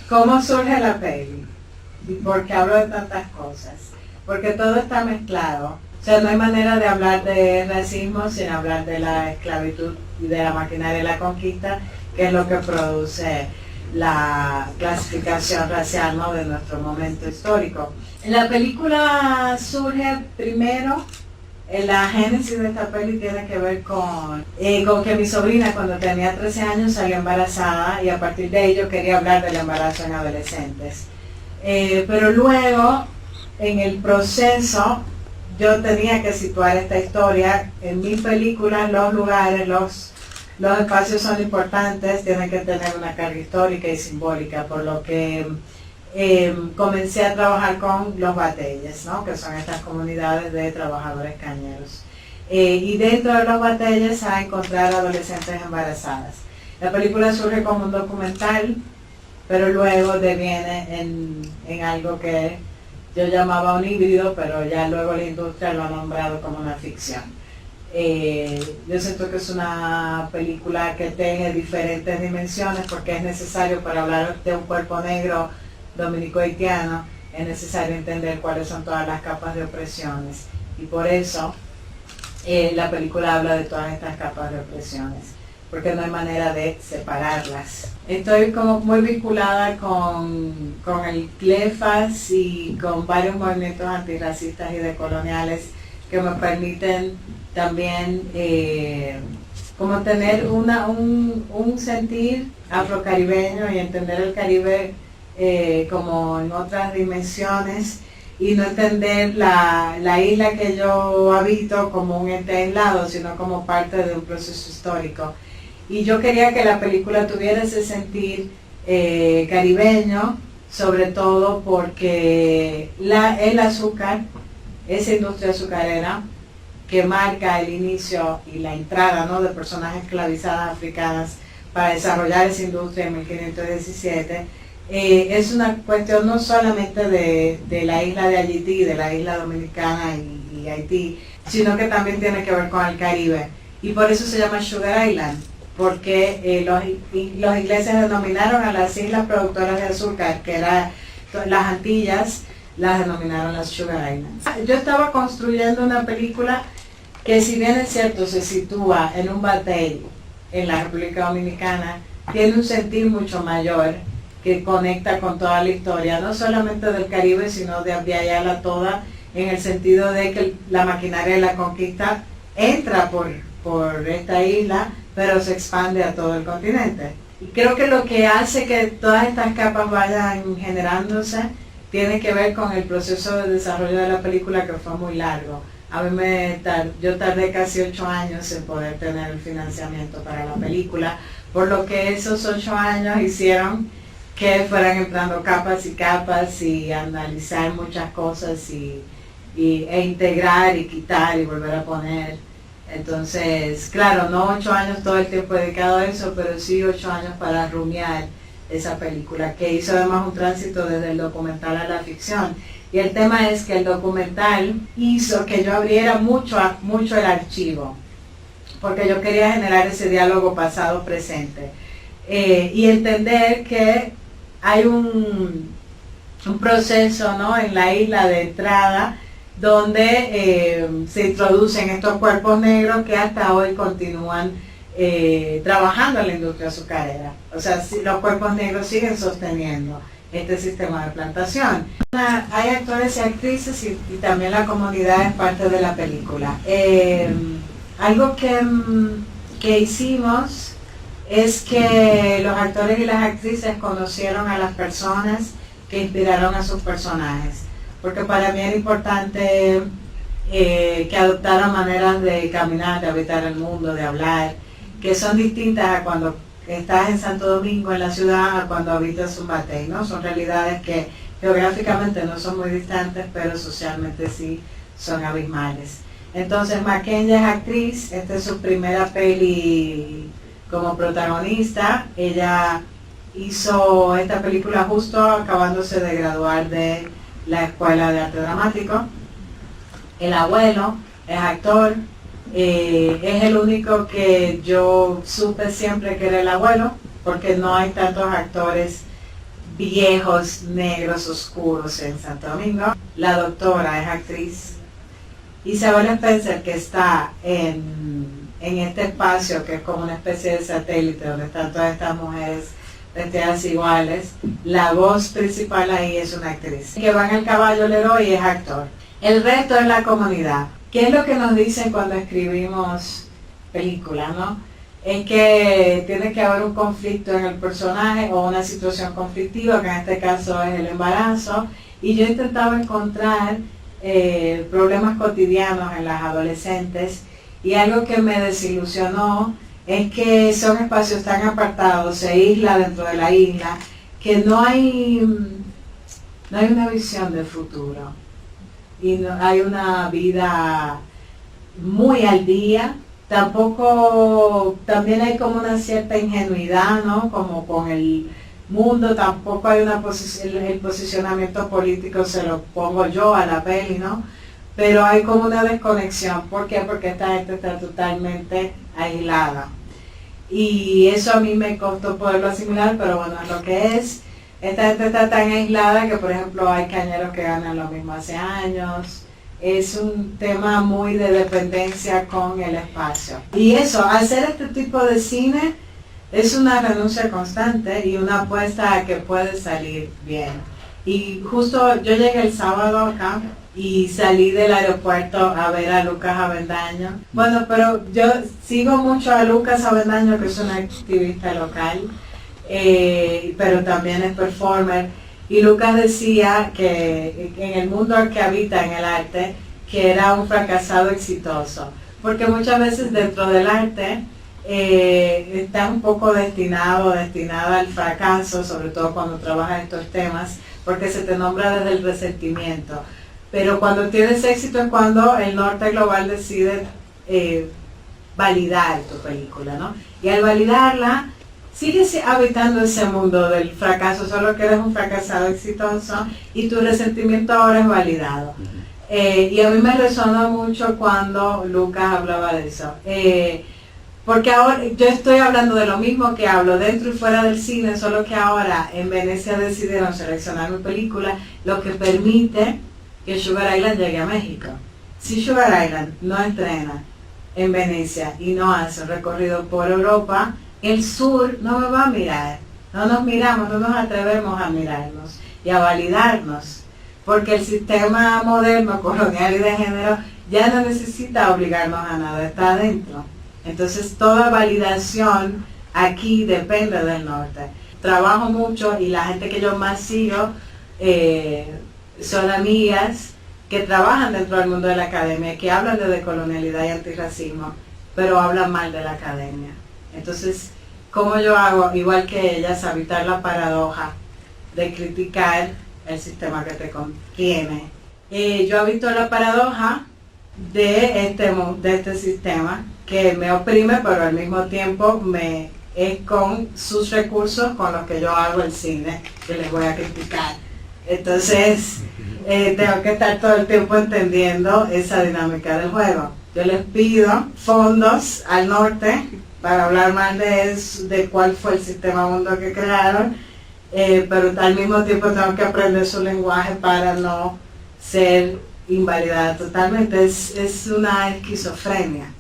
¿Cómo surge la peli? ¿Y por qué hablo de tantas cosas? Porque todo está mezclado. O sea, no hay manera de hablar de racismo sin hablar de la esclavitud y de la maquinaria de la conquista, que es lo que produce la clasificación racial, ¿no?, de nuestro momento histórico. La película surge primero, la génesis de esta peli tiene que ver con que mi sobrina cuando tenía 13 años salió embarazada y a partir de ello quería hablar del embarazo en adolescentes. Pero luego, en el proceso, yo tenía que situar esta historia en mi película, los lugares, los espacios son importantes, tienen que tener una carga histórica y simbólica, por lo que comencé a trabajar con los batelles, ¿no?, que son estas comunidades de trabajadores cañeros. Y dentro de los batelles a encontrar adolescentes embarazadas. La película surge como un documental, pero luego deviene en algo que yo llamaba un híbrido, pero ya luego la industria lo ha nombrado como una ficción. Yo siento que es una película que tiene diferentes dimensiones porque es necesario, para hablar de un cuerpo negro dominico-haitiano, es necesario entender cuáles son todas las capas de opresiones, y por eso la película habla de todas estas capas de opresiones, porque no hay manera de separarlas. Estoy como muy vinculada con el CLEFAS y con varios movimientos antirracistas y decoloniales que me permiten también como tener un sentir afrocaribeño y entender el Caribe como en otras dimensiones, y no entender la isla que yo habito como un ente aislado, sino como parte de un proceso histórico. Y yo quería que la película tuviera ese sentir caribeño, sobre todo porque el azúcar, esa industria azucarera que marca el inicio y la entrada, ¿no?, de personas esclavizadas africanas para desarrollar esa industria en 1517, es una cuestión no solamente de la isla de Haití, de la isla dominicana y Haití, sino que también tiene que ver con el Caribe. Y por eso se llama Sugar Island, porque los ingleses denominaron a las islas productoras de azúcar, que eran las Antillas, las denominaron las Sugar Islands. Yo estaba construyendo una película que, si bien es cierto, se sitúa en un batey en la República Dominicana, tiene un sentir mucho mayor que conecta con toda la historia, no solamente del Caribe, sino de Abya toda, en el sentido de que la maquinaria de la conquista entra por esta isla, pero se expande a todo el continente. Y creo que lo que hace que todas estas capas vayan generándose tiene que ver con el proceso de desarrollo de la película, que fue muy largo. Yo tardé casi 8 años en poder tener el financiamiento para la película, por lo que esos 8 años hicieron que fueran entrando capas y capas y analizar muchas cosas e integrar y quitar y volver a poner. Entonces, claro, no 8 años todo el tiempo dedicado a eso, pero sí 8 años para rumiar esa película, que hizo además un tránsito desde el documental a la ficción. Y el tema es que el documental hizo que yo abriera mucho el archivo, porque yo quería generar ese diálogo pasado-presente y entender que hay un proceso, ¿no?, en la isla de entrada, donde se introducen estos cuerpos negros que hasta hoy continúan trabajando en la industria azucarera. O sea, los cuerpos negros siguen sosteniendo este sistema de plantación. Hay actores y actrices y también la comunidad es parte de la película. Algo que hicimos es que los actores y las actrices conocieron a las personas que inspiraron a sus personajes, porque para mí era importante que adoptaran maneras de caminar, de habitar el mundo, de hablar, que son distintas a cuando estás en Santo Domingo, en la ciudad, a cuando habitas un batey, ¿no? Son realidades que geográficamente no son muy distantes, pero socialmente sí son abismales. Entonces Mackenzie es actriz, esta es su primera peli como protagonista. Ella hizo esta película justo acabándose de graduar de la Escuela de Arte Dramático. El abuelo es actor, es el único que yo supe siempre que era el abuelo, porque no hay tantos actores viejos, negros, oscuros en Santo Domingo. La doctora es actriz. Isabel Spencer, que está en este espacio que es como una especie de satélite donde están todas estas mujeres vestidas iguales, la voz principal ahí es una actriz. Que va en el caballo Leroy y es actor. El resto es la comunidad. ¿Qué es lo que nos dicen cuando escribimos películas, no? Es que tiene que haber un conflicto en el personaje o una situación conflictiva, que en este caso es el embarazo, y yo intentaba encontrar problemas cotidianos en las adolescentes, y algo que me desilusionó es que son espacios tan apartados, se isla dentro de la isla, que no hay una visión del futuro, y no hay una vida muy al día. Tampoco, también hay como una cierta ingenuidad, ¿no? Como con el mundo, tampoco hay el posicionamiento político, se lo pongo yo a la peli, ¿no? Pero hay como una desconexión. ¿Por qué? Porque esta gente está totalmente aislada. Y eso a mí me costó poderlo asimilar, pero bueno, es lo que es. Esta gente está tan aislada que, por ejemplo, hay cañeros que ganan lo mismo hace años. Es un tema muy de dependencia con el espacio. Y eso, hacer este tipo de cine es una renuncia constante y una apuesta a que puede salir bien. Y justo yo llegué el sábado acá y salí del aeropuerto a ver a Lucas Avendaño. Bueno, pero yo sigo mucho a Lucas Avendaño, que es un activista local, pero también es performer. Y Lucas decía que en el mundo al que habita, en el arte, que era un fracasado exitoso. Porque muchas veces dentro del arte está un poco destinada al fracaso, sobre todo cuando trabajas estos temas, porque se te nombra desde el resentimiento. Pero cuando tienes éxito es cuando el norte global decide validar tu película, ¿no? Y al validarla, sigues habitando ese mundo del fracaso, solo que eres un fracasado exitoso y tu resentimiento ahora es validado. Y a mí me resonó mucho cuando Lucas hablaba de eso. Porque ahora yo estoy hablando de lo mismo que hablo dentro y fuera del cine, solo que ahora en Venecia decidieron seleccionar mi película, lo que permite que Sugar Island llegue a México. Si Sugar Island no estrena en Venecia y no hace un recorrido por Europa, el sur no me va a mirar, no nos miramos, no nos atrevemos a mirarnos y a validarnos, porque el sistema moderno, colonial y de género ya no necesita obligarnos a nada, está adentro. Entonces toda validación aquí depende del norte. Trabajo mucho y la gente que yo más sigo son amigas que trabajan dentro del mundo de la academia, que hablan de decolonialidad y antirracismo, pero hablan mal de la academia. Entonces, ¿cómo yo hago, igual que ellas, habitar la paradoja de criticar el sistema que te contiene? Yo habito la paradoja de este sistema que me oprime, pero al mismo tiempo es con sus recursos con los que yo hago el cine, que les voy a criticar. Entonces, tengo que estar todo el tiempo entendiendo esa dinámica del juego. Yo les pido fondos al norte para hablar más de cuál fue el sistema mundo que crearon, pero al mismo tiempo tengo que aprender su lenguaje para no ser invalidada totalmente. Es una esquizofrenia.